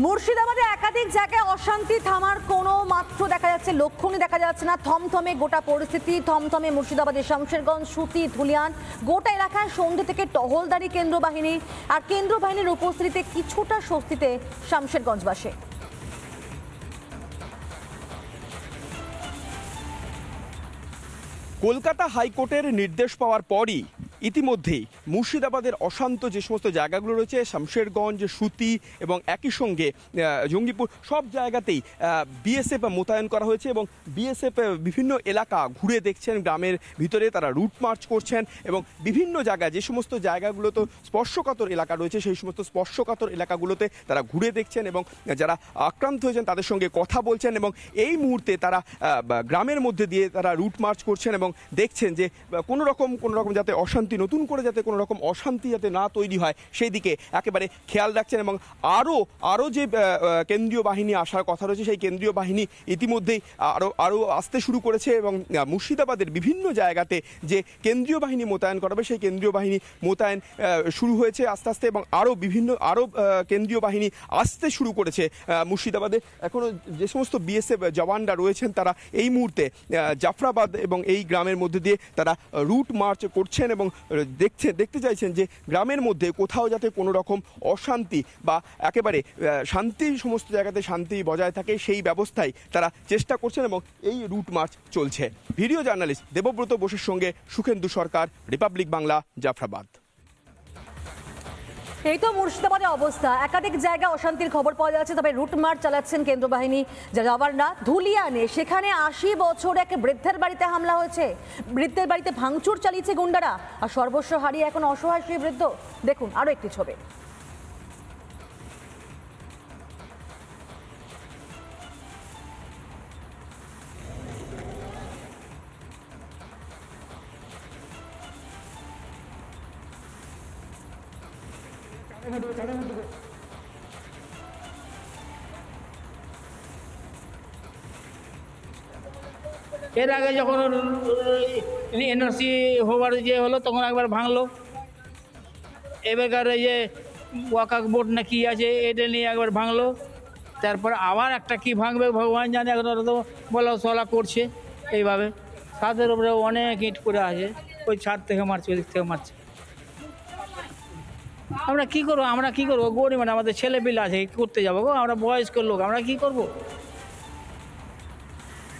মুর্শিদাবাদে একাধিক জায়গায় অশান্তি থামার কোনো মাত্র দেখা যাচ্ছে, লক্ষণই দেখা যাচ্ছে না। থমথমে গোটা পরিস্থিতি, থমথমে মুর্শিদাবাদের শামশেরগঞ্জ, সুতি, ধুলিয়ান গোটা এলাকায় সন্ধ্যে থেকে টহলদারি কেন্দ্র বাহিনী, আর কেন্দ্র বাহিনীর উপস্থিতিতে কিছুটা স্বস্তিতে শামশেরগঞ্জবাসী। কলকাতা হাইকোর্টের নির্দেশ পাওয়ার পরই ইতিমধ্যেই মুর্শিদাবাদের অশান্ত যে সমস্ত জায়গাগুলো রয়েছে, শামশেরগঞ্জ, সুতি এবং একই সঙ্গে জঙ্গিপুর, সব জায়গাতেই বিএসএফ মোতায়েন করা হয়েছে এবং বিএসএফ বিভিন্ন এলাকা ঘুরে দেখছেন। গ্রামের ভিতরে তারা রুট মার্চ করছেন এবং বিভিন্ন জায়গায় যে সমস্ত জায়গাগুলোতে স্পর্শকাতর এলাকা রয়েছে সেই সমস্ত স্পর্শকাতর এলাকাগুলোতে তারা ঘুরে দেখছেন এবং যারা আক্রান্ত হয়েছেন তাদের সঙ্গে কথা বলছেন এবং এই মুহূর্তে তারা গ্রামের মধ্যে দিয়ে তারা রুট মার্চ করছেন এবং দেখছেন যে কোনো রকম যাতে অশান্তি, নতুন করে যাতে কোনো রকম অশান্তি যাতে না তৈরি হয় সেই দিকে একেবারে খেয়াল রাখছেন। এবং আরও যে কেন্দ্রীয় বাহিনী আসার কথা রয়েছে সেই কেন্দ্রীয় বাহিনী ইতিমধ্যেই আরও আসতে শুরু করেছে এবং মুর্শিদাবাদের বিভিন্ন জায়গাতে যে কেন্দ্রীয় বাহিনী মোতায়েন করা হবে সেই কেন্দ্রীয় বাহিনী মোতায়েন শুরু হয়েছে আস্তে আস্তে এবং আরও কেন্দ্রীয় বাহিনী আসতে শুরু করেছে মুর্শিদাবাদে। এখনও যে সমস্ত বিএসএফ জওয়ানরা রয়েছেন তারা এই মুহূর্তে জাফরাবাদ এবং এই গ্রামের মধ্যে দিয়ে তারা রুট মার্চ করছেন এবং দেখতে চাইছেন যে গ্রামের মধ্যে কোথাও যাতে কোনো রকম অশান্তি বা একেবারে শান্তি, সমস্ত জায়গাতে শান্তি বজায় থাকে সেই ব্যবস্থায় তারা চেষ্টা করছেন এবং এই রুট মার্চ চলছে। ভিডিও জার্নালিস্ট দেবব্রত বোসের সঙ্গে সুখেন্দু সরকার, রিপাবলিক বাংলা, জাফরাবাদ। এই তো মুর্শিদাবাদের অবস্থা, একাধিক জায়গায় অশান্তির খবর পাওয়া যাচ্ছে। তবে রুট মার্চ চালাচ্ছেন কেন্দ্র বাহিনী জওয়ানরা। ধুলিয়ানে সেখানে 80 বছর এক বৃদ্ধের বাড়িতে হামলা হয়েছে, বৃদ্ধের বাড়িতে ভাঙচুর চালিয়েছে গুন্ডারা, আর সর্বস্ব হারিয়ে এখন অসহায় সেই বৃদ্ধ। দেখুন আরো একটি ছবি। এর আগে যখন এনআরসি হওয়ার যে হলো তখন একবার ভাঙলো, এবারকার যে ওয়াকাফ বোর্ড না কি আছে এটা নিয়ে একবার ভাঙলো, তারপর আবার একটা কি ভাঙবে ভগবান জানে, এখন তো বলা সলা করছে এইভাবে। ছাদের উপরে অনেক ইট করে আছে, ওই ছাদ থেকে মারছে, ওই দিক থেকে মারছে। আমরা কি করবো গরিব, মানে আমাদের ছেলে পিলে আছে, করতে যাবো গো, আমরা বয়স্ক লোক, আমরা কি করবো?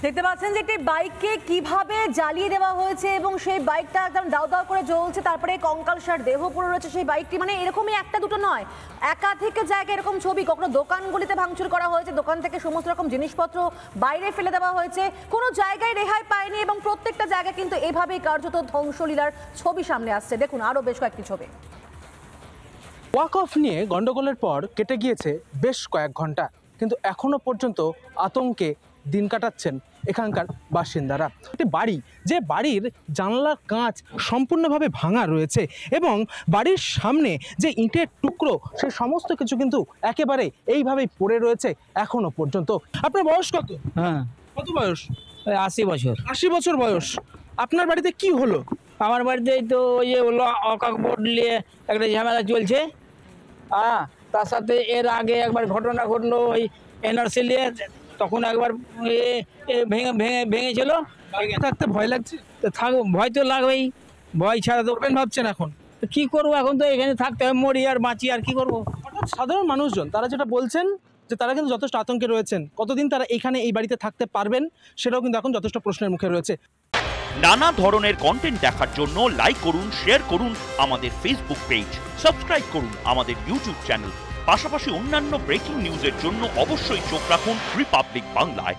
দেখতে পাচ্ছেন যে একটি বাইককে কিভাবে জ্বালিয়ে দেওয়া হয়েছে এবং সেই বাইকটা একদম দাও দাও করে জ্বলছে, তারপরে কঙ্কালসার দেহ পড়ে রয়েছে সেই বাইকটি। মানে এরকমই একটা দুটো নয়, একাধিক জায়গায় এরকম ছবি। কখনো দোকানগুলিতে ভাঙচুর করা হয়েছে, দোকান থেকে সমস্ত রকম জিনিসপত্র বাইরে ফেলে দেওয়া হয়েছে, কোনো জায়গায় রেহাই পায়নি এবং প্রত্যেকটা জায়গায় কিন্তু এভাবেই কার্যত ধ্বংসলীলার ছবি সামনে আসছে। দেখুন আরো বেশ কয়েকটি ছবি। ওয়াকফ নিয়ে গন্ডগোলের পর কেটে গিয়েছে বেশ কয়েক ঘন্টা, কিন্তু এখনো পর্যন্ত আতঙ্কে দিন কাটাচ্ছেন এখানকার বাসিন্দারা। একটি বাড়ি, যে বাড়ির জানলার কাঁচ সম্পূর্ণভাবে ভাঙা রয়েছে এবং বাড়ির সামনে যে ইটের টুকরো সে সমস্ত কিছু কিন্তু একেবারে এইভাবেই পড়ে রয়েছে এখনো পর্যন্ত। আপনার বয়স কত? কত বয়স? 80 বছর। 80 বছর বয়স। আপনার বাড়িতে কি হলো? আমার বাড়িতে তো ওই যে ওয়াকাফ বোর্ড নিয়ে একটা ঝামেলা চলছে, তার সাথে এর আগে একবার ঘটনা ঘটলো ওই এনআরসি নিয়ে, তখন একবার ভেঙেছিল। থাকতে ভয় লাগছে? ভয় তো লাগবেই, ভয় ছাড়া তো ভাবছেন এখন কি করবো, এখন তো এখানে থাকতে হবে, মরি আর বাঁচি আর কি করবো। সাধারণ মানুষজন তারা যেটা বলছেন যে তারা কিন্তু যথেষ্ট আতঙ্কে রয়েছেন, কতদিন তারা এখানে এই বাড়িতে থাকতে পারবেন সেটাও কিন্তু এখন যথেষ্ট প্রশ্নের মুখে রয়েছে। নানা ধরনের কন্টেন্ট দেখার জন্য লাইক করুন, শেয়ার করুন আমাদের ফেসবুক পেজ, সাবস্ক্রাইব করুন আমাদের ইউটিউব চ্যানেল। পাশাপাশি অন্যান্য ব্রেকিং নিউজের জন্য অবশ্যই চোখ রাখুন রিপাবলিক বাংলায়।